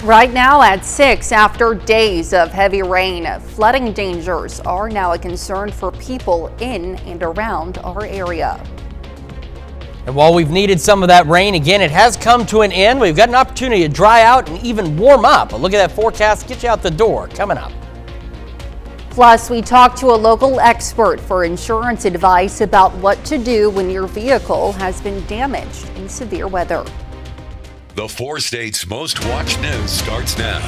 Right now at 6, after days of heavy rain, flooding dangers are now a concern for people in and around our area. And while we've needed some of that rain, again, it has come to an end. We've got an opportunity to dry out and even warm up. A look at that forecast, get you out the door, coming up. Plus, we talked to a local expert for insurance advice about what to do when your vehicle has been damaged in severe weather. The 4 states' most watched news starts now.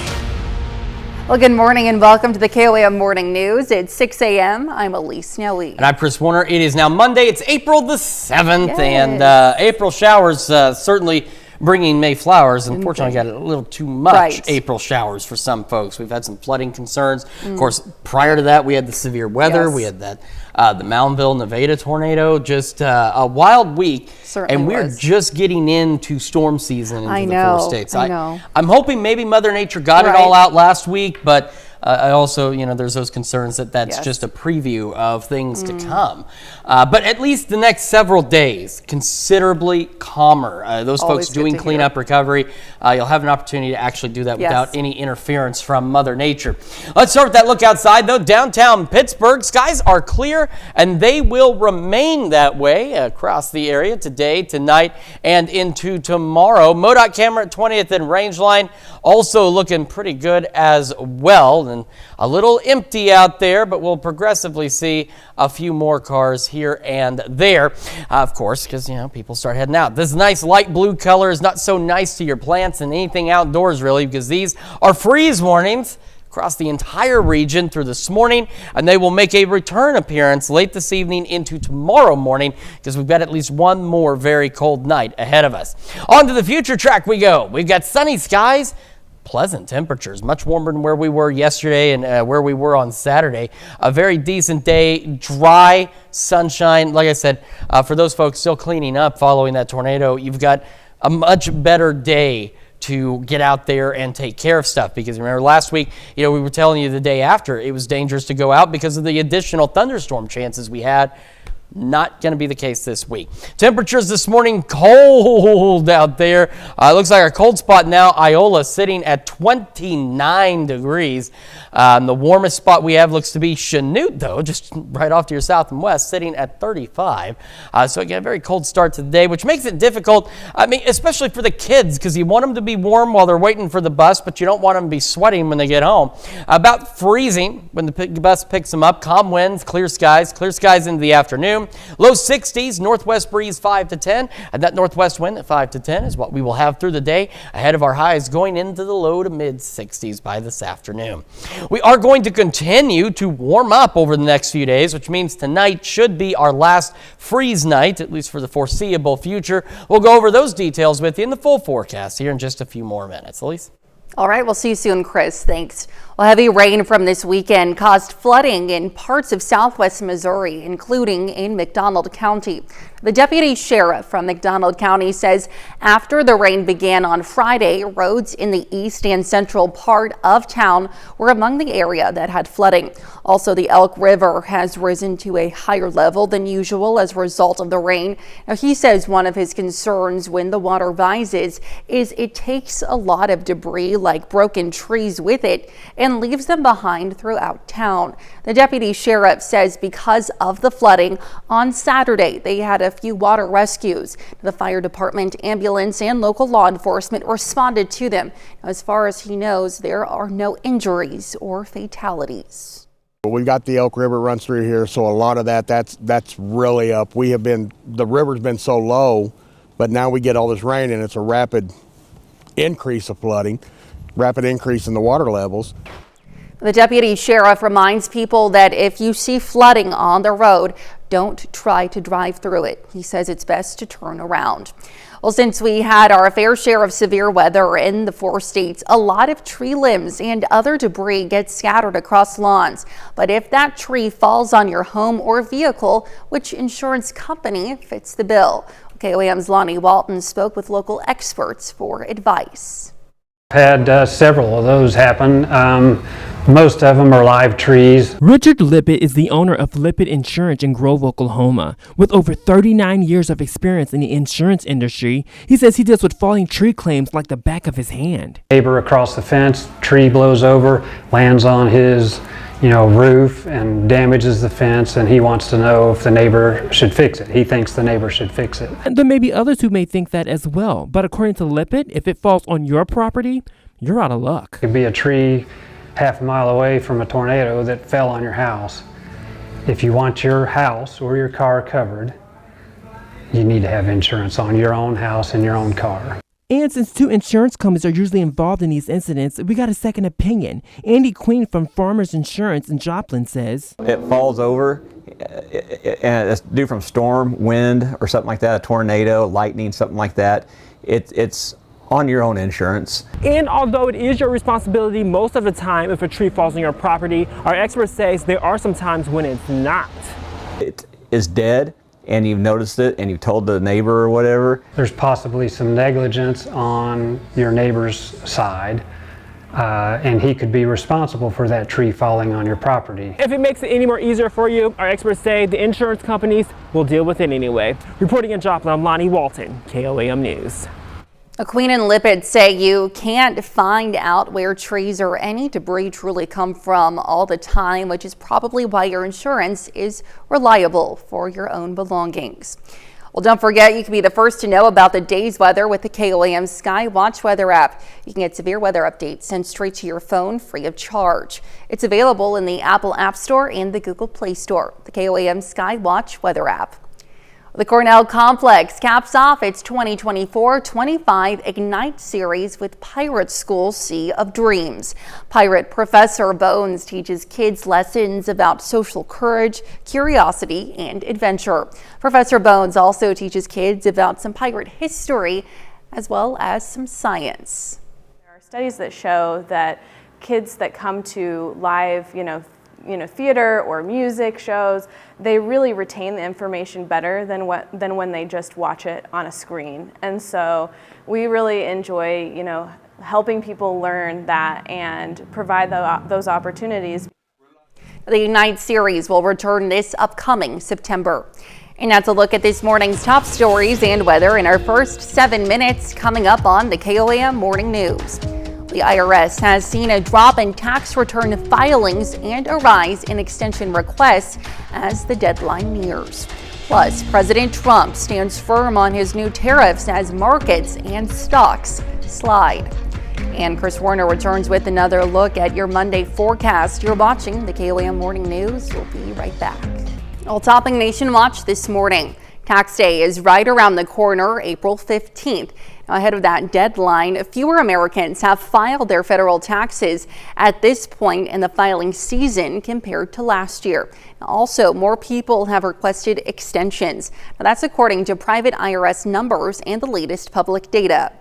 Well, good morning and welcome to the KOAM Morning News. It's 6 a.m. I'm Elise Snowy. And I'm Chris Warner. It is now Monday. It's April the 7th. Yes. And April showers certainly bringing May flowers. Unfortunately, got a little too much April showers for some folks. We've had some flooding concerns. Of course, prior to that, we had the severe weather. Yes. We had that the Moundville, Nevada tornado. Just a wild week. Certainly and we're just getting into storm season into the 4 states. I know. I'm hoping maybe Mother Nature got it all out last week, but I also, there's those concerns that that's just a preview of things to come. But at least the next several days, considerably calmer. Those Always folks doing cleanup recovery, you'll have an opportunity to actually do that without any interference from Mother Nature. Let's start with that look outside, though. Downtown Pittsburgh, skies are clear, and they will remain that way across the area today, tonight, and into tomorrow. MoDOT camera at 20th and Rangeline also looking pretty good as well. And a little empty out there, but we'll progressively see a few more cars here and there, of course, because people start heading out. This nice light blue color is not so nice to your plants and anything outdoors, really, because these are freeze warnings across the entire region through this morning, and they will make a return appearance late this evening into tomorrow morning, because we've got at least one more very cold night ahead of us. On to the future track we go. We've got sunny skies, pleasant temperatures, much warmer than where we were yesterday and where we were on Saturday. A very decent day, dry sunshine. Like I said, for those folks still cleaning up following that tornado, you've got a much better day to get out there and take care of stuff, because remember last week, we were telling you the day after it was dangerous to go out because of the additional thunderstorm chances we had. Not going to be the case this week. Temperatures this morning, cold out there. Looks like our cold spot now, Iola, sitting at 29 degrees. The warmest spot we have looks to be Chanute, though, just right off to your south and west, sitting at 35. So again, a very cold start to the day, which makes it difficult, especially for the kids, because you want them to be warm while they're waiting for the bus, but you don't want them to be sweating when they get home. About freezing when the bus picks them up. Calm winds, clear skies into the afternoon. Low 60s, northwest breeze 5 to 10, and that northwest wind at 5 to 10 is what we will have through the day, ahead of our highs going into the low to mid 60s by this afternoon. We are going to continue to warm up over the next few days, which means tonight should be our last freeze night, at least for the foreseeable future. We'll go over those details with you in the full forecast here in just a few more minutes. Elise? All right, we'll see you soon, Chris. Thanks. Well, heavy rain from this weekend caused flooding in parts of southwest Missouri, including in McDonald County. The deputy sheriff from McDonald County says after the rain began on Friday, roads in the east and central part of town were among the area that had flooding. Also, the Elk River has risen to a higher level than usual as a result of the rain. Now, he says one of his concerns when the water rises is it takes a lot of debris like broken trees with it and leaves them behind throughout town. The deputy sheriff says because of the flooding on Saturday, they had a few water rescues. The fire department, ambulance, and local law enforcement responded to them. As far as he knows, there are no injuries or fatalities. We've got the Elk River runs through here, so a lot of that's really up. The river's been so low, but now we get all this rain and it's a rapid increase of flooding, rapid increase in the water levels. The deputy sheriff reminds people that if you see flooding on the road, don't try to drive through it. He says it's best to turn around. Well, since we had our fair share of severe weather in the 4 states, a lot of tree limbs and other debris gets scattered across lawns. But if that tree falls on your home or vehicle, which insurance company fits the bill? KOAM's Lonnie Walton spoke with local experts for advice. Had several of those happen. Most of them are live trees. Richard Lippitt is the owner of Lippitt Insurance in Grove, Oklahoma. With over 39 years of experience in the insurance industry, he says he deals with falling tree claims like the back of his hand. Neighbor across the fence, tree blows over, lands on his roof and damages the fence, and he wants to know if the neighbor should fix it. He thinks the neighbor should fix it. And there may be others who may think that as well, but according to Lippitt, if it falls on your property, you're out of luck. It could be a tree half a mile away from a tornado that fell on your house. If you want your house or your car covered, you need to have insurance on your own house and your own car. And since two insurance companies are usually involved in these incidents, we got a second opinion. Andy Queen from Farmers Insurance in Joplin says, it falls over and it's due from storm, wind, or something like that, a tornado, lightning, something like that. It's on your own insurance. And although it is your responsibility most of the time if a tree falls on your property, our expert says there are some times when it's not. It is dead and you've noticed it and you've told the neighbor or whatever. There's possibly some negligence on your neighbor's side, and he could be responsible for that tree falling on your property. If it makes it any more easier for you, our experts say the insurance companies will deal with it anyway. Reporting in Joplin, I'm Lonnie Walton, KOAM News. Queen and Lippitt say you can't find out where trees or any debris truly come from all the time, which is probably why your insurance is reliable for your own belongings. Well, don't forget, you can be the first to know about the day's weather with the KOAM Sky Watch weather app. You can get severe weather updates sent straight to your phone free of charge. It's available in the Apple App Store and the Google Play Store. The KOAM Sky Watch weather app. The Cornell Complex caps off its 2024-25 Ignite series with Pirate School Sea of Dreams. Pirate Professor Bones teaches kids lessons about social courage, curiosity, and adventure. Professor Bones also teaches kids about some pirate history as well as some science. There are studies that show that kids that come to live, theater or music shows, they really retain the information better than when they just watch it on a screen. And so we really enjoy, helping people learn that and provide those opportunities. The Ignite series will return this upcoming September. And that's a look at this morning's top stories and weather in our first 7 minutes coming up on the KOAM Morning News. The IRS has seen a drop in tax return filings and a rise in extension requests as the deadline nears. Plus, President Trump stands firm on his new tariffs as markets and stocks slide. And Chris Warner returns with another look at your Monday forecast. You're watching the KOAM Morning News. We'll be right back. All topping Nation Watch this morning. Tax day is right around the corner, April 15th. Ahead of that deadline, fewer Americans have filed their federal taxes at this point in the filing season compared to last year. Also, more people have requested extensions. Now, that's according to private IRS numbers and the latest public data.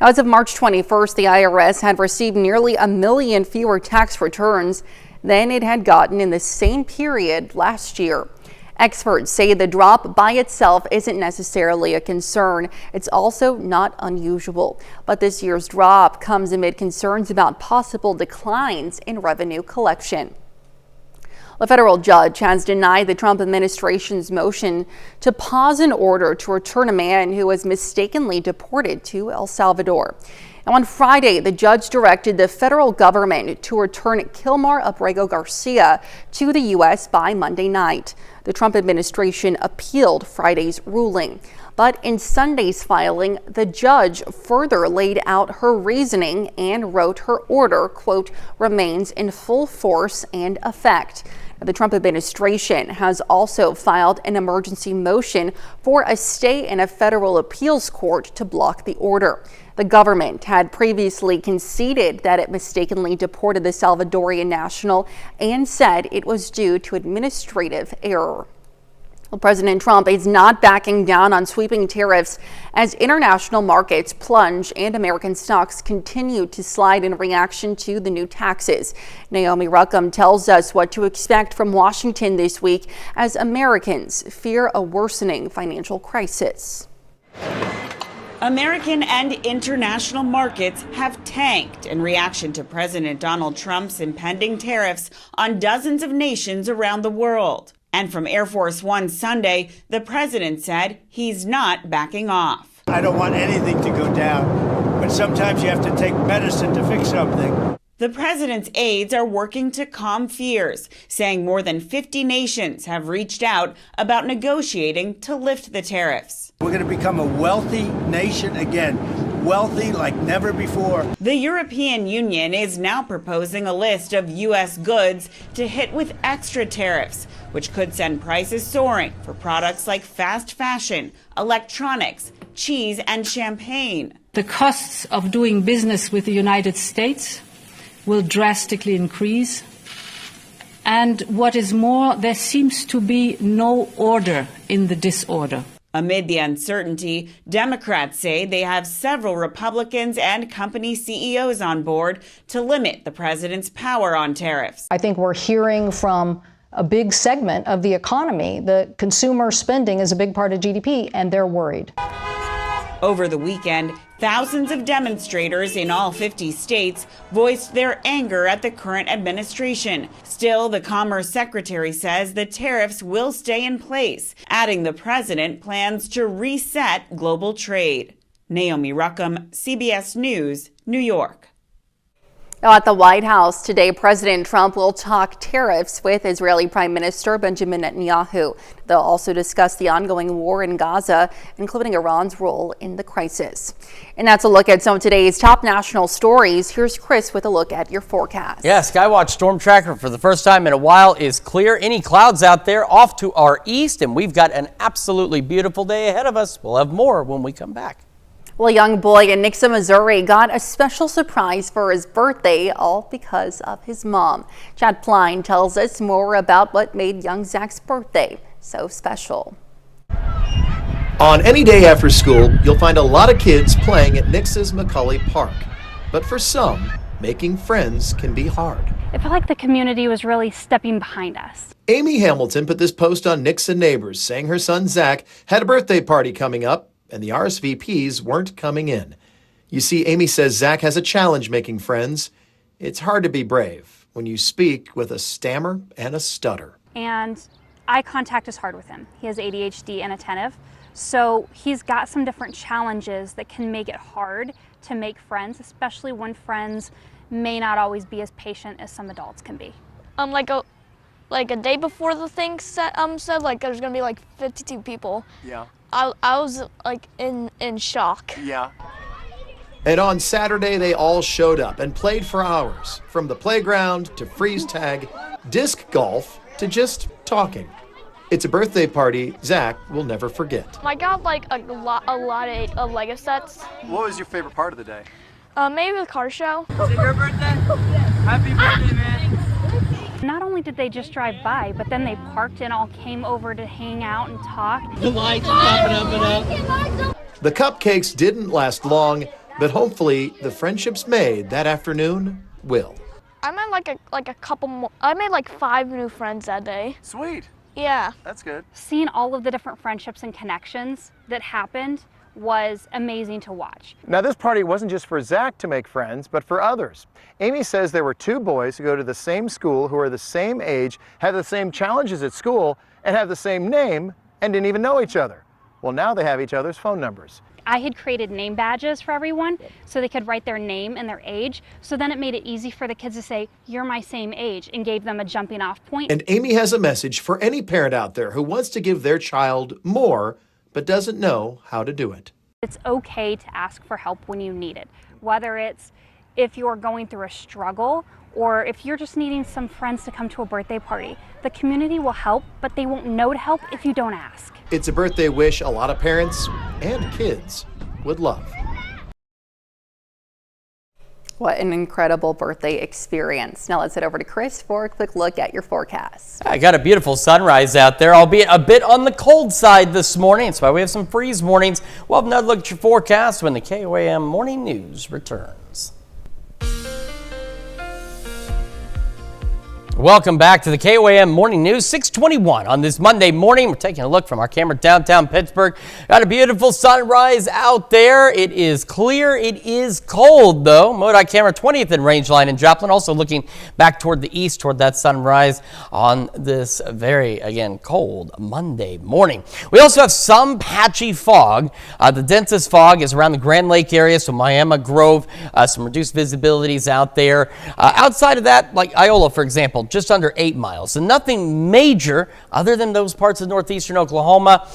Now, as of March 21st, the IRS had received nearly 1 million fewer tax returns than it had gotten in the same period last year. Experts say the drop by itself isn't necessarily a concern. It's also not unusual. But this year's drop comes amid concerns about possible declines in revenue collection. A federal judge has denied the Trump administration's motion to pause an order to return a man who was mistakenly deported to El Salvador. Now, on Friday, the judge directed the federal government to return Kilmar Abrego Garcia to the U.S. by Monday night. The Trump administration appealed Friday's ruling. But in Sunday's filing, the judge further laid out her reasoning and wrote her order, quote, remains in full force and effect. The Trump administration has also filed an emergency motion for a stay in a federal appeals court to block the order. The government had previously conceded that it mistakenly deported the Salvadorian national and said it was due to administrative error. Well, President Trump is not backing down on sweeping tariffs as international markets plunge and American stocks continue to slide in reaction to the new taxes. Naomi Ruckham tells us what to expect from Washington this week as Americans fear a worsening financial crisis. American and international markets have tanked in reaction to President Donald Trump's impending tariffs on dozens of nations around the world. And from Air Force One Sunday, the president said he's not backing off. I don't want anything to go down, but sometimes you have to take medicine to fix something. The president's aides are working to calm fears, saying more than 50 nations have reached out about negotiating to lift the tariffs. We're going to become a wealthy nation again, wealthy like never before. The European Union is now proposing a list of U.S. goods to hit with extra tariffs, which could send prices soaring for products like fast fashion, electronics, cheese, and champagne. The costs of doing business with the United States will drastically increase. And what is more, there seems to be no order in the disorder. Amid the uncertainty, Democrats say they have several Republicans and company CEOs on board to limit the president's power on tariffs. I think we're hearing from a big segment of the economy. The consumer spending is a big part of GDP, and they're worried. Over the weekend, thousands of demonstrators in all 50 states voiced their anger at the current administration. Still, the Commerce Secretary says the tariffs will stay in place, adding the president plans to reset global trade. Naomi Ruckham, CBS News, New York. Now at the White House today, President Trump will talk tariffs with Israeli Prime Minister Benjamin Netanyahu. They'll also discuss the ongoing war in Gaza, including Iran's role in the crisis. And that's a look at some of today's top national stories. Here's Chris with a look at your forecast. Yeah, Skywatch Storm Tracker for the first time in a while is clear. Any clouds out there off to our east, and we've got an absolutely beautiful day ahead of us. We'll have more when we come back. Well, a young boy in Nixa, Missouri got a special surprise for his birthday, all because of his mom. Chad Pline tells us more about what made young Zach's birthday so special. On any day after school, you'll find a lot of kids playing at Nixa's Macaulay Park. But for some, making friends can be hard. I feel like the community was really stepping behind us. Amy Hamilton put this post on Nixa Neighbors, saying her son Zach had a birthday party coming up, and the RSVPs weren't coming in. You see, Amy says Zach has a challenge making friends. It's hard to be brave when you speak with a stammer and a stutter. And eye contact is hard with him. He has ADHD and attentive, so he's got some different challenges that can make it hard to make friends, especially when friends may not always be as patient as some adults can be. Like a day before the thing said like there's gonna be like 52 people. Yeah. I was like in shock. Yeah. And on Saturday, they all showed up and played for hours, from the playground to freeze tag, disc golf to just talking. It's a birthday party Zach will never forget. I got like a lot of Lego sets. What was your favorite part of the day? Maybe the car show. Is it your birthday? Happy birthday, man. Not only did they just drive by, but then they parked and all came over to hang out and talk. The lights popping up and up. The cupcakes didn't last long, but hopefully the friendships made that afternoon will. I made like a couple more. I made like 5 new friends that day. Sweet. Yeah. That's good. Seeing all of the different friendships and connections that happened was amazing to watch. Now, this party wasn't just for Zach to make friends, but for others. Amy says there were 2 boys who go to the same school, who are the same age, have the same challenges at school, and have the same name, and didn't even know each other. Well, now they have each other's phone numbers. I had created name badges for everyone so they could write their name and their age. So then it made it easy for the kids to say, you're my same age, and gave them a jumping off point. And Amy has a message for any parent out there who wants to give their child more, but doesn't know how to do it. It's okay to ask for help when you need it, whether it's if you're going through a struggle or if you're just needing some friends to come to a birthday party. The community will help, but they won't know to help if you don't ask. It's a birthday wish a lot of parents and kids would love. What an incredible birthday experience. Now let's head over to Chris for a quick look at your forecast. I got a beautiful sunrise out there, albeit a bit on the cold side this morning. That's why we have some freeze warnings. We'll have another look at your forecast when the KOAM Morning News returns. Welcome back to the KOAM Morning News, 6:21 on this Monday morning. We're taking a look from our camera downtown Pittsburgh. Got a beautiful sunrise out there. It is clear. It is cold, though. MoDOT camera 20th and range line in Joplin. Also looking back toward the east toward that sunrise on this very, again, cold Monday morning. We also have some patchy fog. The densest fog is around the Grand Lake area, so Miami Grove, some reduced visibilities out there. Outside of that, like Iola, for example, just under 8 miles. So nothing major other than those parts of northeastern Oklahoma,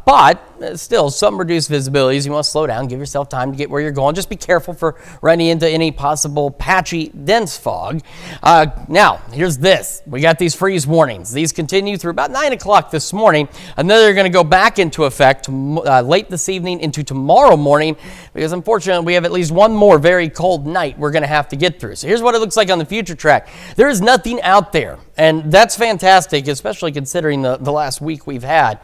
but still some reduced visibilities. You want to slow down, give yourself time to get where you're going. Just be careful for running into any possible patchy, dense fog. Now, here's this. We got these freeze warnings. These continue through about 9 o'clock this morning, and then they're going to go back into effect late this evening into tomorrow morning, because unfortunately we have at least one more very cold night we're going to have to get through. So here's what it looks like on the future track. There is nothing out there, and that's fantastic, especially considering the last week we've had.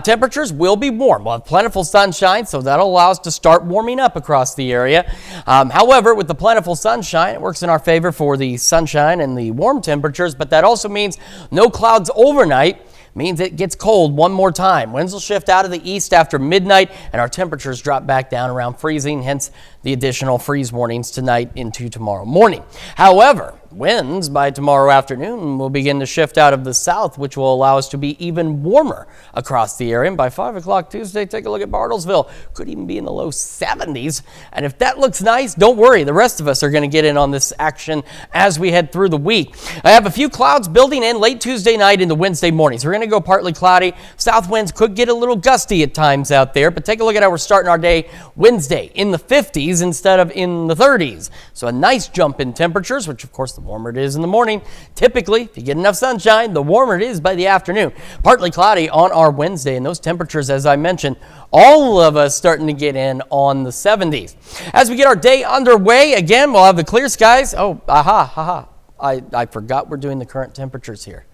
Temperatures will be warm. We'll have plentiful sunshine, so that'll allow us to start warming up across the area. However, with the plentiful sunshine, it works in our favor for the sunshine and the warm temperatures, but that also means no clouds overnight. Means it gets cold one more time. Winds will shift out of the east after midnight, and our temperatures drop back down around freezing, hence the additional freeze warnings tonight into tomorrow morning. However, winds by tomorrow afternoon will begin to shift out of the south, which will allow us to be even warmer across the area. And by 5 o'clock Tuesday, take a look at Bartlesville. Could even be in the low 70s. And if that looks nice, don't worry. The rest of us are going to get in on this action as we head through the week. I have a few clouds building in late Tuesday night into Wednesday mornings. We're going to go partly cloudy. South winds could get a little gusty at times out there, but take a look at how we're starting our day Wednesday in the 50s instead of in the 30s. So a nice jump in temperatures, which of course the warmer it is in the morning. Typically, if you get enough sunshine, the warmer it is by the afternoon. Partly cloudy on our Wednesday, and those temperatures, as I mentioned, all of us starting to get in on the 70s. As we get our day underway, again, we'll have the clear skies. I forgot we're doing the current temperatures here.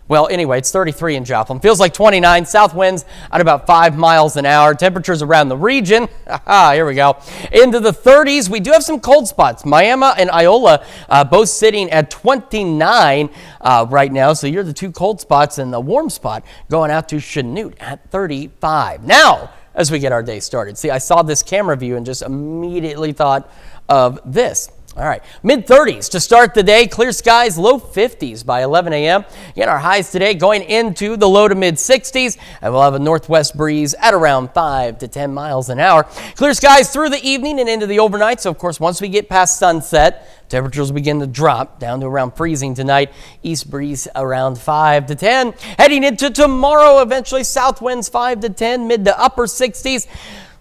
Well, anyway, it's 33 in Joplin. Feels like 29. South winds at about 5 miles an hour. Temperatures around the region. Here we go. Into the 30s. We do have some cold spots. Miami and Iola both sitting at 29 right now. So you're the two cold spots, and the warm spot going out to Chanute at 35. Now, as we get our day started. See, I saw this camera view and just immediately thought of this. All right, mid-30s to start the day, clear skies, low 50s by 11 a.m. Again, our highs today going into the low to mid-60s, and we'll have a northwest breeze at around 5 to 10 miles an hour. Clear skies through the evening and into the overnight, so of course, once we get past sunset, temperatures begin to drop down to around freezing tonight. East breeze around 5 to 10. Heading into tomorrow, eventually south winds 5 to 10, mid to upper 60s.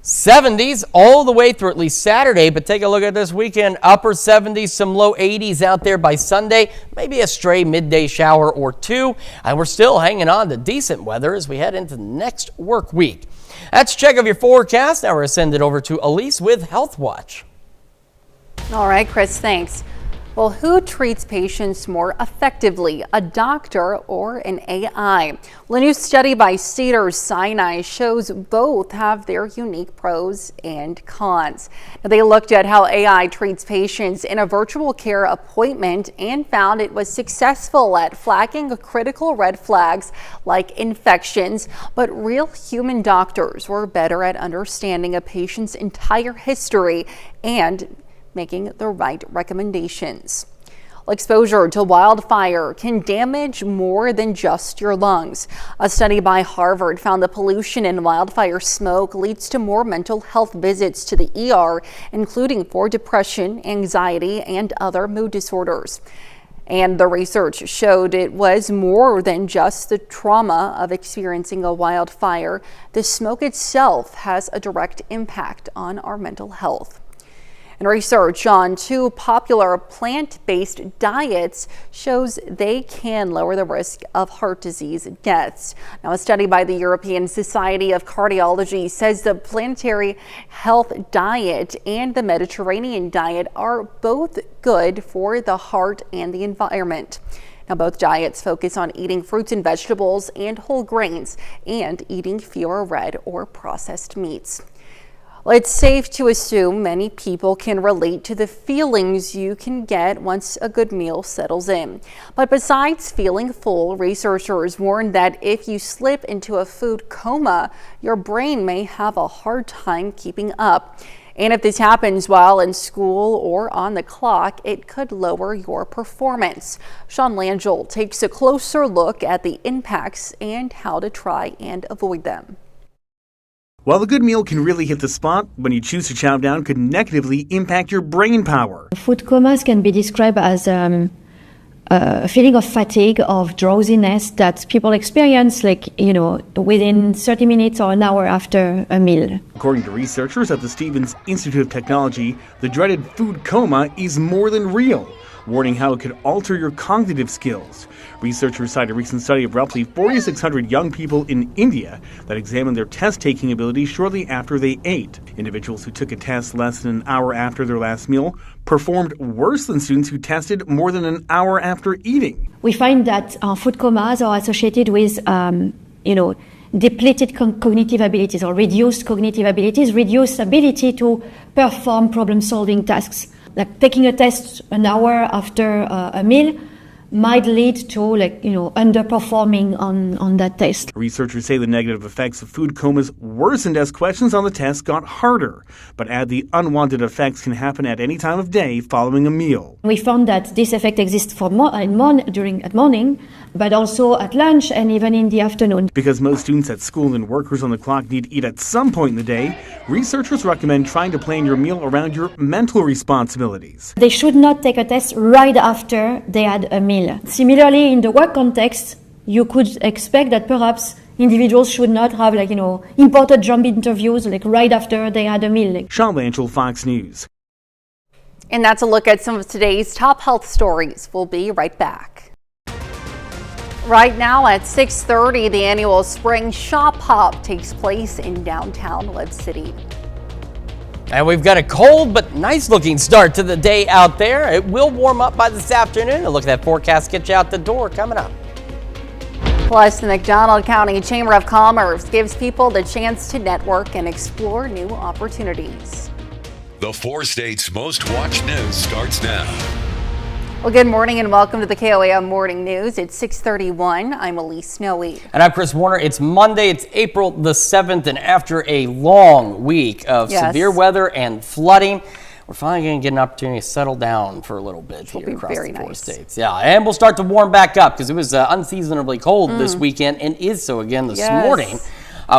70s all the way through at least Saturday, but take a look at this weekend. Upper 70s, some low 80s out there by Sunday. Maybe a stray midday shower or two. And we're still hanging on to decent weather as we head into the next work week. That's a check of your forecast. Now we're going to send it over to Elise with Health Watch. All right, Chris, thanks. Well, who treats patients more effectively, a doctor or an AI? Well, a new study by Cedars-Sinai shows both have their unique pros and cons. Now, they looked at how AI treats patients in a virtual care appointment and found it was successful at flagging critical red flags like infections, but real human doctors were better at understanding a patient's entire history and making the right recommendations. Exposure to wildfire can damage more than just your lungs. A study by Harvard found the pollution in wildfire smoke leads to more mental health visits to the ER, including for depression, anxiety, and other mood disorders. And the research showed it was more than just the trauma of experiencing a wildfire. The smoke itself has a direct impact on our mental health. And research on two popular plant-based diets shows they can lower the risk of heart disease deaths. Now, a study by the European Society of Cardiology says the planetary health diet and the Mediterranean diet are both good for the heart and the environment. Now, both diets focus on eating fruits and vegetables and whole grains and eating fewer red or processed meats. Well, it's safe to assume many people can relate to the feelings you can get once a good meal settles in. But besides feeling full, researchers warn that if you slip into a food coma, your brain may have a hard time keeping up. And if this happens while in school or on the clock, it could lower your performance. Sean Langell takes a closer look at the impacts and how to try and avoid them. While a good meal can really hit the spot, when you choose to chow down could negatively impact your brain power. Food comas can be described as a feeling of fatigue, of drowsiness that people experience within 30 minutes or an hour after a meal. According to researchers at the Stevens Institute of Technology, the dreaded food coma is more than real, warning how it could alter your cognitive skills. Researchers cite a recent study of roughly 4,600 young people in India that examined their test-taking ability shortly after they ate. Individuals who took a test less than an hour after their last meal performed worse than students who tested more than an hour after eating. We find that food comas are associated with, depleted cognitive abilities or reduced cognitive abilities, reduced ability to perform problem-solving tasks. Like taking a test an hour after a meal might lead to underperforming on that test. Researchers say the negative effects of food comas worsened as questions on the test got harder, but add the unwanted effects can happen at any time of day following a meal. We found that this effect exists at morning, but also at lunch and even in the afternoon. Because most students at school and workers on the clock need to eat at some point in the day, researchers recommend trying to plan your meal around your mental responsibilities. They should not take a test right after they had a meal. Similarly, in the work context, you could expect that perhaps individuals should not have important job interviews right after they had a meal. Sean Langell, Fox News. And that's a look at some of today's top health stories. We'll be right back. Right now at 6:30, the annual Spring Shop Hop takes place in downtown Lead City. And we've got a cold but nice looking start to the day out there. It will warm up by this afternoon. A look at that forecast get you out the door coming up. Plus, the McDonald County Chamber of Commerce gives people the chance to network and explore new opportunities. The 4 states' most watched news starts now. Well, good morning and welcome to the KOAM Morning News. It's 6:31. I'm Elise Snowy. And I'm Chris Warner. It's Monday. It's April the 7th. And after a long week of severe weather and flooding, we're finally going to get an opportunity to settle down for a little bit here across the 4 states. Yeah, and we'll start to warm back up because it was unseasonably cold this weekend and is so again this morning.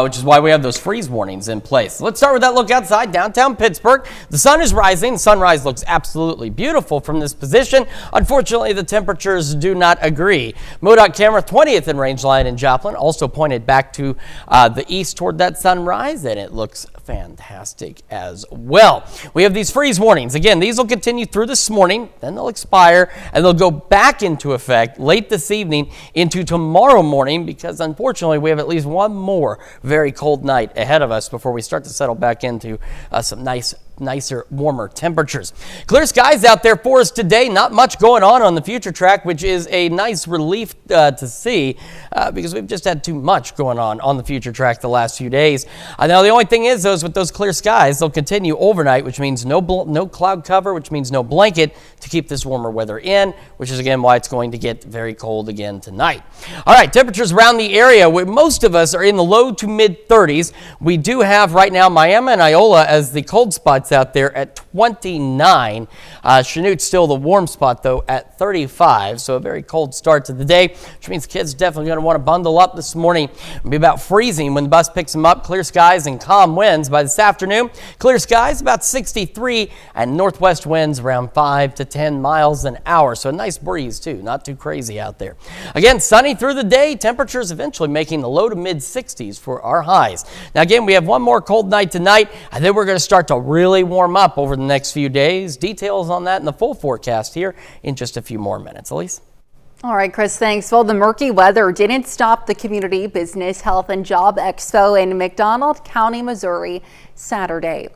Which is why we have those freeze warnings in place. Let's start with that look outside downtown Pittsburgh. The sun is rising. Sunrise looks absolutely beautiful from this position. Unfortunately, the temperatures do not agree. MoDOT camera 20th in range line in Joplin also pointed back to the east toward that sunrise, and it looks fantastic as well. We have these freeze warnings. Again, these will continue through this morning, then they'll expire, and they'll go back into effect late this evening into tomorrow morning because unfortunately we have at least one more very cold night ahead of us before we start to settle back into some nicer, warmer temperatures. Clear skies out there for us today. Not much going on the future track, which is a nice relief to see because we've just had too much going on the future track the last few days. Now, the only thing is, with those clear skies, they'll continue overnight, which means no cloud cover, which means no blanket to keep this warmer weather in, which is again why it's going to get very cold again tonight. All right, temperatures around the area where most of us are in the low to mid 30s. We do have right now Miami and Iola as the cold spots out there at 29. Chanute's still the warm spot though at 35, so a very cold start to the day, which means kids definitely going to want to bundle up this morning. It'll be about freezing when the bus picks them up. Clear skies and calm winds by this afternoon. Clear skies about 63 and northwest winds around 5 to 10 miles an hour, so a nice breeze too, not too crazy out there. Again, sunny through the day, temperatures eventually making the low to mid 60s for our highs. Now again, we have one more cold night tonight, and then we're going to start to really warm up over the next few days. Details on that in the full forecast here in just a few more minutes. Elise? All right, Chris, thanks. Well, the murky weather didn't stop the Community Business Health and Job Expo in McDonald County, Missouri, Saturday.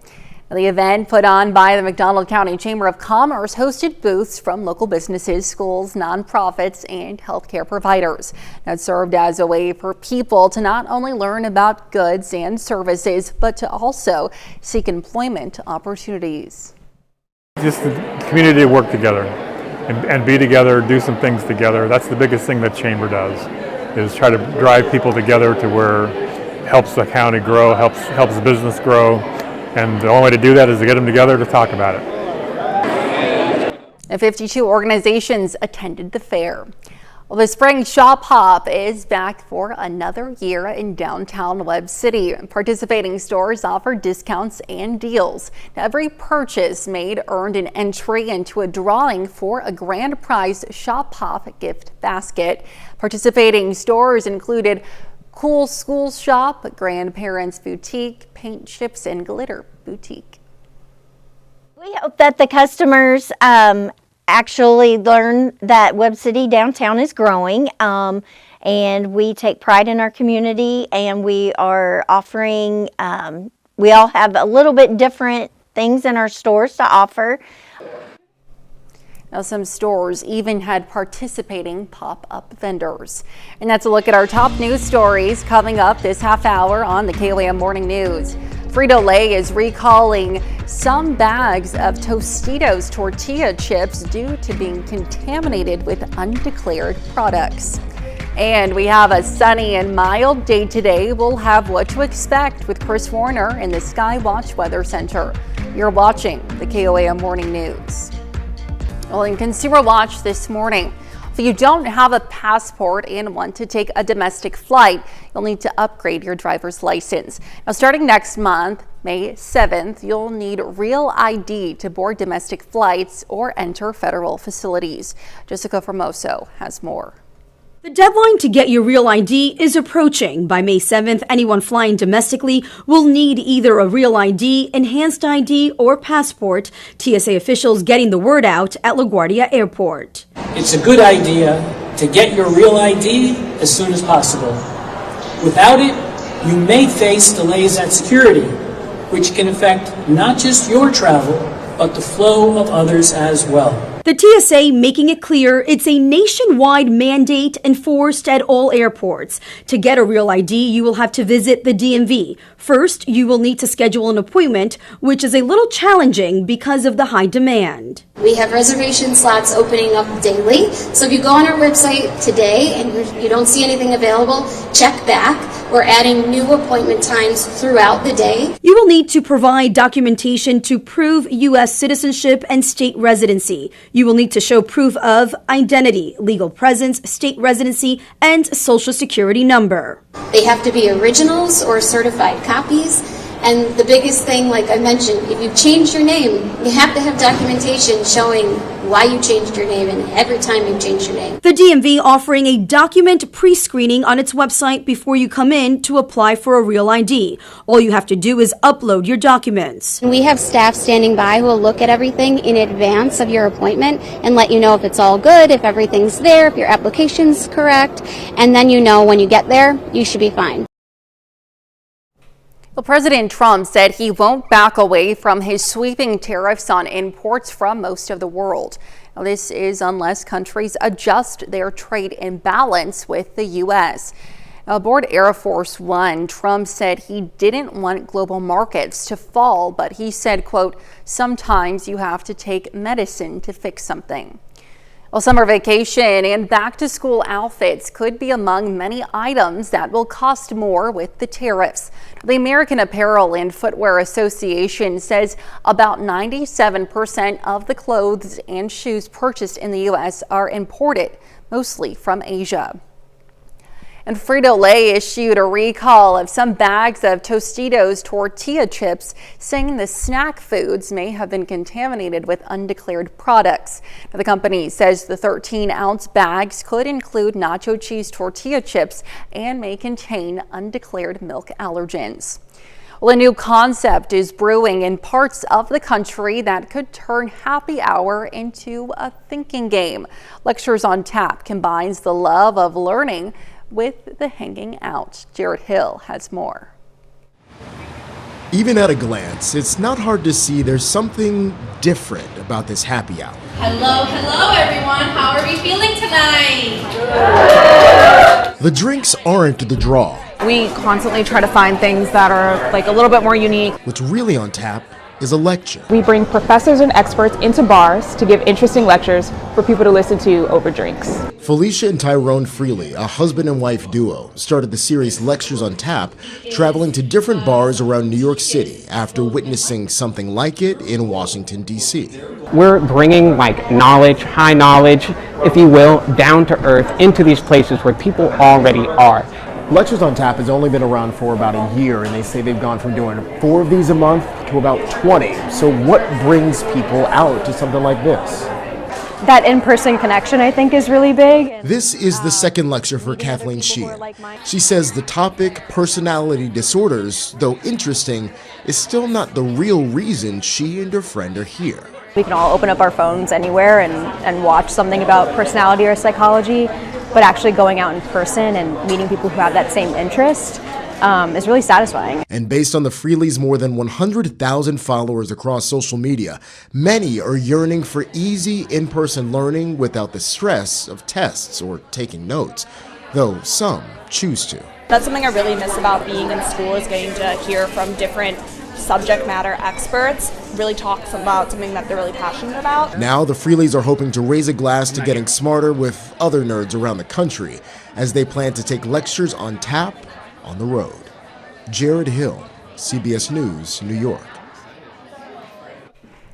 The event, put on by the McDonald County Chamber of Commerce, hosted booths from local businesses, schools, nonprofits, and healthcare providers. That served as a way for people to not only learn about goods and services, but to also seek employment opportunities. Just the community to work together and be together, do some things together. That's the biggest thing that Chamber does, is try to drive people together to where it helps the county grow, helps the business grow. And the only way to do that is to get them together to talk about it. And 52 organizations attended the fair. Well, the spring Shop Hop is back for another year in downtown Webb City. Participating stores offer discounts and deals. Now, every purchase made earned an entry into a drawing for a grand prize Shop Hop gift basket. Participating stores included Cool School Shop, Grandparents Boutique, Paint Chips and Glitter Boutique. We hope that the customers actually learn that Webb City downtown is growing, and we take pride in our community, and we are offering, we all have a little bit different things in our stores to offer. Now, some stores even had participating pop-up vendors. And that's a look at our top news stories coming up this half hour on the KOAM Morning News. Frito-Lay is recalling some bags of Tostitos tortilla chips due to being contaminated with undeclared products. And we have a sunny and mild day today. We'll have what to expect with Chris Warner in the Skywatch Weather Center. You're watching the KOAM Morning News. Well, in Consumer Watch this morning, if you don't have a passport and want to take a domestic flight, you'll need to upgrade your driver's license. Now, starting next month, May 7th, you'll need real ID to board domestic flights or enter federal facilities. Jessica Formoso has more. The deadline to get your real ID is approaching. By May 7th, anyone flying domestically will need either a real ID, enhanced ID, or passport. TSA officials getting the word out at LaGuardia Airport. It's a good idea to get your real ID as soon as possible. Without it, you may face delays at security, which can affect not just your travel, but the flow of others as well. The TSA making it clear it's a nationwide mandate enforced at all airports. To get a real ID, you will have to visit the DMV. First, you will need to schedule an appointment, which is a little challenging because of the high demand. We have reservation slots opening up daily. So if you go on our website today and you don't see anything available, check back. We're adding new appointment times throughout the day. You will need to provide documentation to prove U.S. citizenship and state residency. You will need to show proof of identity, legal presence, state residency, and social security number. They have to be originals or certified copies. And the biggest thing, like I mentioned, if you've changed your name, you have to have documentation showing why you changed your name and every time you've changed your name. The DMV offering a document pre-screening on its website before you come in to apply for a real ID. All you have to do is upload your documents. We have staff standing by who will look at everything in advance of your appointment and let you know if it's all good, if everything's there, if your application's correct, and then you know when you get there, you should be fine. Well, President Trump said he won't back away from his sweeping tariffs on imports from most of the world. Now, this is unless countries adjust their trade imbalance with the U.S. Now, aboard Air Force One, Trump said he didn't want global markets to fall, but he said, quote, sometimes you have to take medicine to fix something. Well, summer vacation and back-to-school outfits could be among many items that will cost more with the tariffs. The American Apparel and Footwear Association says about 97% of the clothes and shoes purchased in the U.S. are imported, mostly from Asia. And Frito-Lay issued a recall of some bags of Tostitos tortilla chips, saying the snack foods may have been contaminated with undeclared products. Now, the company says the 13-ounce bags could include nacho cheese tortilla chips and may contain undeclared milk allergens. Well, a new concept is brewing in parts of the country that could turn happy hour into a thinking game. Lectures on Tap combines the love of learning with the hanging out. Jared Hill has more. Even at a glance, it's not hard to see there's something different about this happy hour. Hello everyone. How are we feeling tonight? The drinks aren't the draw. We constantly try to find things that are like a little bit more unique. What's really on tap is a lecture. We bring professors and experts into bars to give interesting lectures for people to listen to over drinks. Felicia and Tyrone Freely, a husband and wife duo, started the series Lectures on Tap, traveling to different bars around New York City after witnessing something like it in Washington, D.C. We're bringing knowledge, high knowledge, if you will, down to earth into these places where people already are. Lectures on Tap has only been around for about a year, and they say they've gone from doing 4 of these a month to about 20. So what brings people out to something like this? That in-person connection, I think, is really big. This is the second lecture for Kathleen Sheehan. She says the topic, personality disorders, though interesting, is still not the real reason she and her friend are here. We can all open up our phones anywhere and watch something about personality or psychology, but actually going out in person and meeting people who have that same interest is really satisfying. And based on the Freely's more than 100,000 followers across social media, many are yearning for easy in-person learning without the stress of tests or taking notes, though some choose to. That's something I really miss about being in school, is getting to hear from different subject matter experts really talk about something that they're really passionate about. Now the Freelys are hoping to raise a glass to getting smarter with other nerds around the country as they plan to take Lectures on Tap on the road. Jared Hill, CBS News, New York.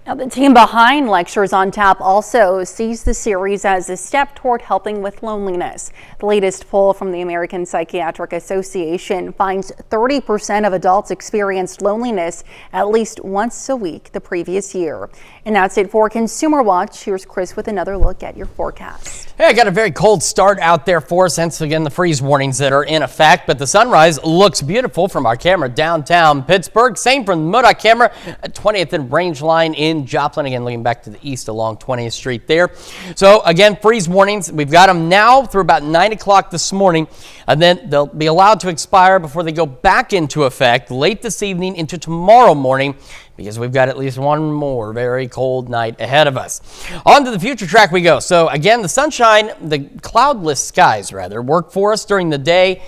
Now, the team behind Lectures on Tap also sees the series as a step toward helping with loneliness. The latest poll from the American Psychiatric Association finds 30% of adults experienced loneliness at least once a week the previous year. And that's it for Consumer Watch. Here's Chris with another look at your forecast. Hey, I got a very cold start out there for us, hence again the freeze warnings that are in effect, but the sunrise looks beautiful from our camera downtown Pittsburgh. Same from the MoDOT camera at 20th and Rangeline in Joplin. Again, looking back to the east along 20th Street there. So again, freeze warnings, we've got them now through about 9 o'clock this morning, and then they'll be allowed to expire before they go back into effect late this evening into tomorrow morning, because we've got at least one more very cold night ahead of us. On to the future track we go. So again, the cloudless skies rather, work for us during the day,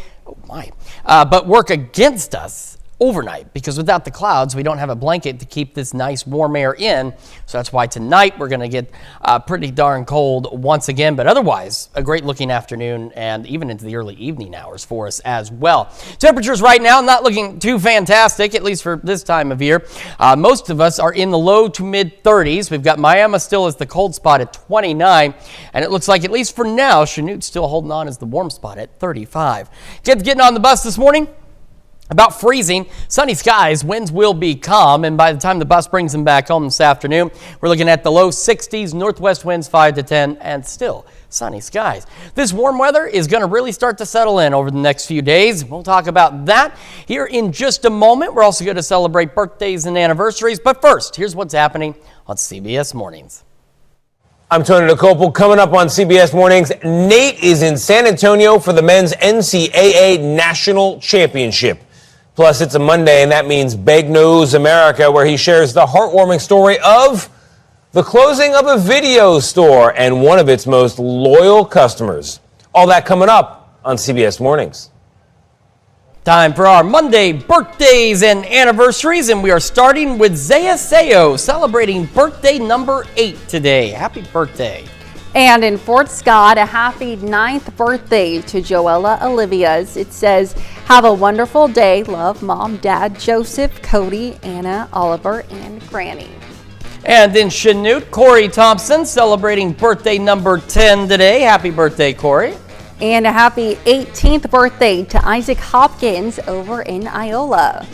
but work against us overnight, because without the clouds, we don't have a blanket to keep this nice warm air in. So that's why tonight we're going to get pretty darn cold once again, but otherwise a great looking afternoon and even into the early evening hours for us as well. Temperatures right now not looking too fantastic, at least for this time of year. Most of us are in the low to mid 30s. We've got Miami still as the cold spot at 29, and it looks like, at least for now, Chanute's still holding on as the warm spot at 35. Kids getting on the bus this morning, about freezing, sunny skies, winds will be calm, and by the time the bus brings them back home this afternoon, we're looking at the low 60s, northwest winds 5 to 10, and still sunny skies. This warm weather is going to really start to settle in over the next few days. We'll talk about that here in just a moment. We're also going to celebrate birthdays and anniversaries, but first, here's what's happening on CBS Mornings. I'm Tony DeCopel. Coming up on CBS Mornings, Nate is in San Antonio for the men's NCAA National Championship. Plus, it's a Monday, and that means Big News America, where he shares the heartwarming story of the closing of a video store and one of its most loyal customers. All that coming up on CBS Mornings. Time for our Monday birthdays and anniversaries, and we are starting with Zaya Sayo, celebrating birthday number 8 today. Happy birthday. And in Fort Scott, a happy 9th birthday to Joella Olivias. It says, have a wonderful day. Love, Mom, Dad, Joseph, Cody, Anna, Oliver, and Granny. And in Chanute, Corey Thompson celebrating birthday number 10 today. Happy birthday, Corey. And a happy 18th birthday to Isaac Hopkins over in Iola.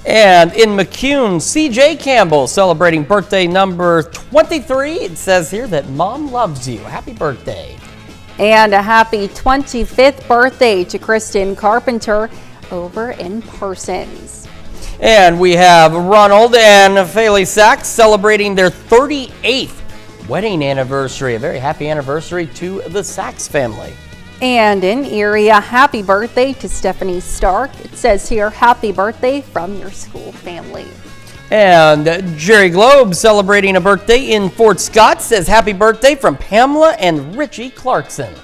And in McCune, CJ Campbell celebrating birthday number 23. It says here that Mom loves you. Happy birthday. And a happy 25th birthday to Kristen Carpenter over in Parsons. And we have Ronald and Faley Sachs celebrating their 38th wedding anniversary. A very happy anniversary to the Sachs family. And in Erie, a happy birthday to Stephanie Stark. It says here, happy birthday from your school family. And Jerry Globe, celebrating a birthday in Fort Scott, says happy birthday from Pamela and Richie Clarkson.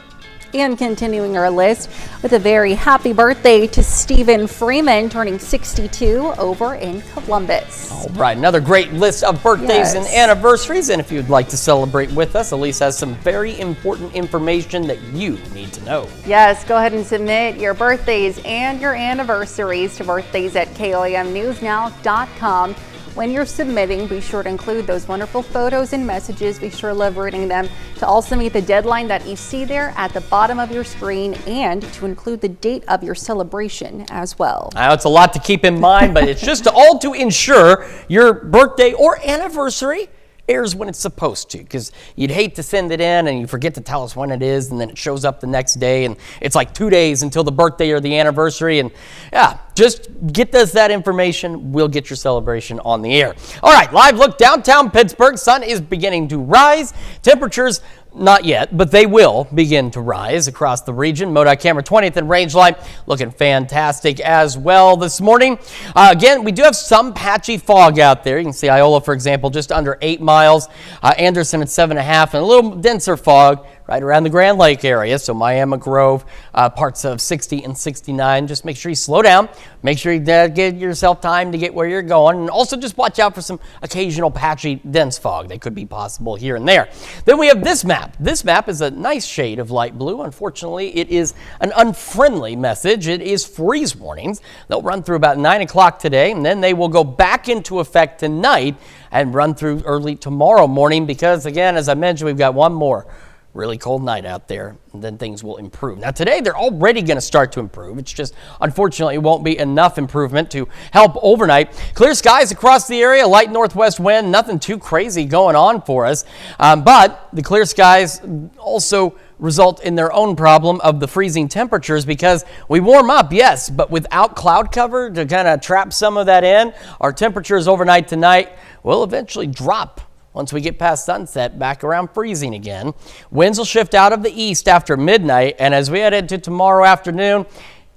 And continuing our list with a very happy birthday to Stephen Freeman, turning 62 over in Columbus. All right, another great list of birthdays and anniversaries. And if you'd like to celebrate with us, Elise has some very important information that you need to know. Yes, go ahead and submit your birthdays and your anniversaries to birthdays@KOAMnewsnow.com. When you're submitting, be sure to include those wonderful photos and messages. We sure love reading them. To also meet the deadline that you see there at the bottom of your screen, and to include the date of your celebration as well. Now, it's a lot to keep in mind, but it's just all to ensure your birthday or anniversary airs when it's supposed to, because you'd hate to send it in and you forget to tell us when it is, and then it shows up the next day and it's like 2 days until the birthday or the anniversary. And yeah, just get us that information. We'll get your celebration on the air. All right, live look downtown Pittsburgh. Sun is beginning to rise. Temperatures not yet, but they will begin to rise across the region. MoDOT camera 20th and range line looking fantastic as well this morning. Again, we do have some patchy fog out there. You can see Iola, for example, just under 8 miles. Anderson at 7.5, and a little denser fog right around the Grand Lake area. So Miami Grove, parts of 60 and 69. Just make sure you slow down. Make sure you give yourself time to get where you're going. And also just watch out for some occasional patchy, dense fog that could be possible here and there. Then we have this map. This map is a nice shade of light blue. Unfortunately, it is an unfriendly message. It is freeze warnings. They'll run through about 9 o'clock today, and then they will go back into effect tonight and run through early tomorrow morning because, again, as I mentioned, we've got one more really cold night out there, and then things will improve. Now today, they're already going to start to improve. It's just, unfortunately, it won't be enough improvement to help overnight. Clear skies across the area, light northwest wind, nothing too crazy going on for us. But the clear skies also result in their own problem of the freezing temperatures because we warm up, yes, but without cloud cover to kind of trap some of that in, our temperatures overnight tonight will eventually drop. Once we get past sunset, back around freezing again. Winds will shift out of the east after midnight, and as we head into tomorrow afternoon,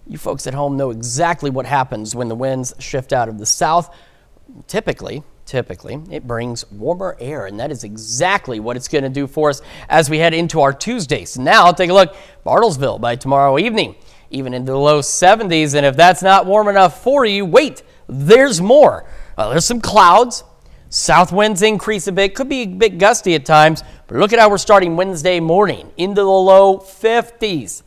you folks at home know exactly what happens when the winds shift out of the south. Typically, it brings warmer air, and that is exactly what it's going to do for us as we head into our Tuesday. So now, take a look. Bartlesville by tomorrow evening, even into the low 70s, and if that's not warm enough for you, wait, there's more. Well, there's some clouds. South winds increase a bit, could be a bit gusty at times, but look at how we're starting Wednesday morning into the low 50s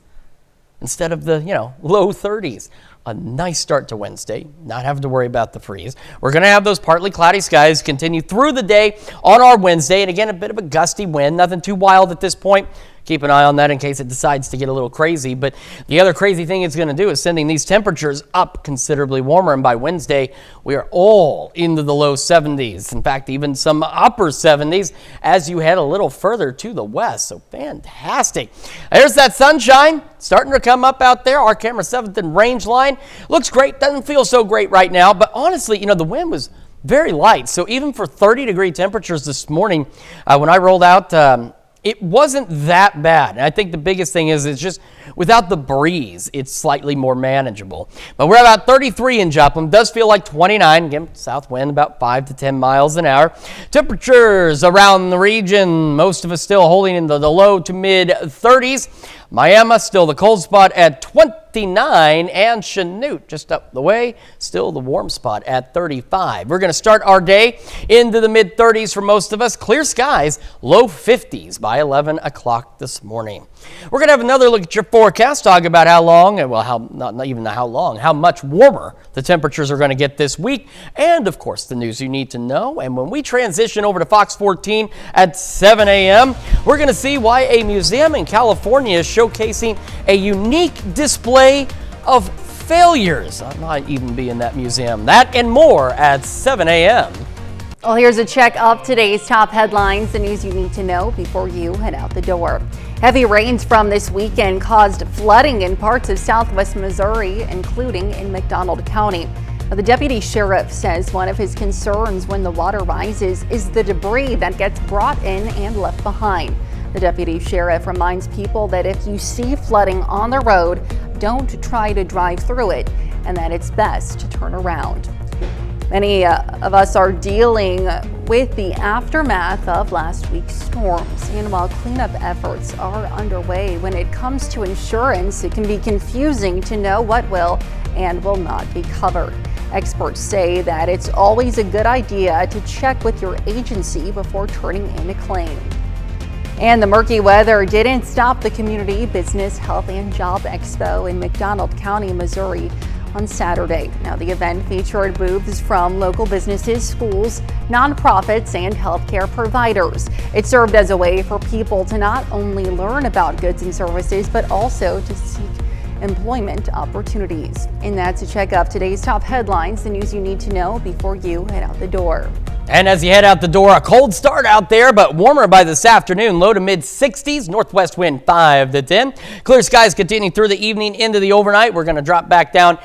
instead of the, low 30s. A nice start to Wednesday, not having to worry about the freeze. We're going to have those partly cloudy skies continue through the day on our Wednesday, and again, a bit of a gusty wind, nothing too wild at this point. Keep an eye on that in case it decides to get a little crazy. But the other crazy thing it's going to do is sending these temperatures up considerably warmer. And by Wednesday, we are all into the low 70s. In fact, even some upper 70s as you head a little further to the west. So fantastic. There's that sunshine starting to come up out there. Our camera 7th and range line looks great. Doesn't feel so great right now. But honestly, the wind was very light. So even for 30-degree temperatures this morning, when I rolled out, it wasn't that bad. And I think the biggest thing is it's just without the breeze, it's slightly more manageable. But we're about 33 in Joplin. Does feel like 29. Again, south wind about 5 to 10 miles an hour. Temperatures around the region, most of us still holding in the low to mid 30s. Miami still the cold spot at 29, and Chanute just up the way, still the warm spot at 35. We're going to start our day into the mid 30s for most of us. Clear skies, low 50s by 11 o'clock this morning. We're going to have another look at your forecast, talk about how long, well, not even how long, how much warmer the temperatures are going to get this week, and of course the news you need to know. And when we transition over to Fox 14 at 7 a.m., we're going to see why a museum in California is showcasing a unique display of failures. I might even be in that museum. That and more at 7 a.m. Well, here's a check of today's top headlines, the news you need to know before you head out the door. Heavy rains from this weekend caused flooding in parts of southwest Missouri, including in McDonald County. Now, the deputy sheriff says one of his concerns when the water rises is the debris that gets brought in and left behind. The deputy sheriff reminds people that if you see flooding on the road, don't try to drive through it, and that it's best to turn around. Many of us are dealing with the aftermath of last week's storms, and while cleanup efforts are underway, when it comes to insurance, it can be confusing to know what will and will not be covered. Experts say that it's always a good idea to check with your agency before turning in a claim. And the murky weather didn't stop the Community Business Health and Job Expo in McDonald County, Missouri on Saturday. Now, the event featured booths from local businesses, schools, nonprofits, and healthcare providers. It served as a way for people to not only learn about goods and services, but also to seek employment opportunities. And that's a check of today's top headlines, the news you need to know before you head out the door. And as you head out the door, a cold start out there, but warmer by this afternoon. Low to mid 60s, northwest wind 5 to 10. Clear skies continuing through the evening into the overnight. We're going to drop back down,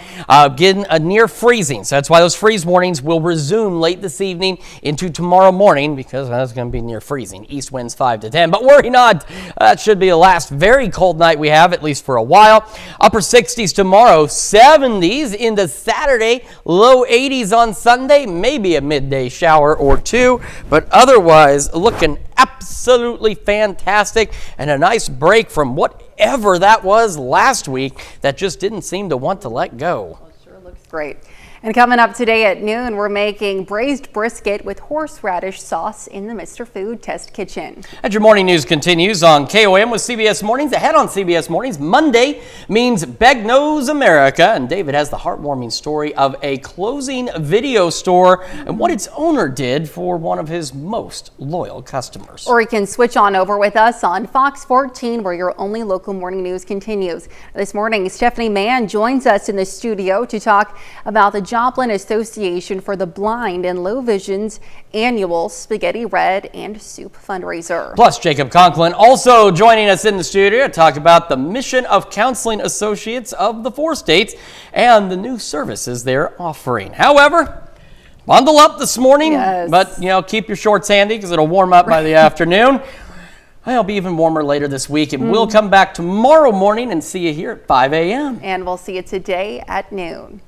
getting near freezing. So that's why those freeze warnings will resume late this evening into tomorrow morning, because that's going to be near freezing. East winds 5 to 10. But worry not, that should be the last very cold night we have, at least for a while. Upper 60s tomorrow, 70s into Saturday, low 80s on Sunday, maybe a midday shower or two, but otherwise looking absolutely fantastic and a nice break from whatever that was last week that just didn't seem to want to let go. Well, it sure looks great. And coming up today at noon, we're making braised brisket with horseradish sauce in the Mr. Food Test Kitchen. And your morning news continues on KOM with CBS Mornings. Ahead on CBS Mornings, Monday means Beg Knows America. And David has the heartwarming story of a closing video store and what its owner did for one of his most loyal customers. Or you can switch on over with us on Fox 14, where your only local morning news continues. This morning, Stephanie Mann joins us in the studio to talk about the Joplin Association for the Blind and Low Vision's annual Spaghetti Red and Soup fundraiser. Plus, Jacob Conklin also joining us in the studio to talk about the mission of Counseling Associates of the 4 states and the new services they're offering. However, bundle up this morning, but keep your shorts handy because it'll warm up by the afternoon. It'll be even warmer later this week, and we'll come back tomorrow morning and see you here at 5 a.m. And we'll see you today at noon.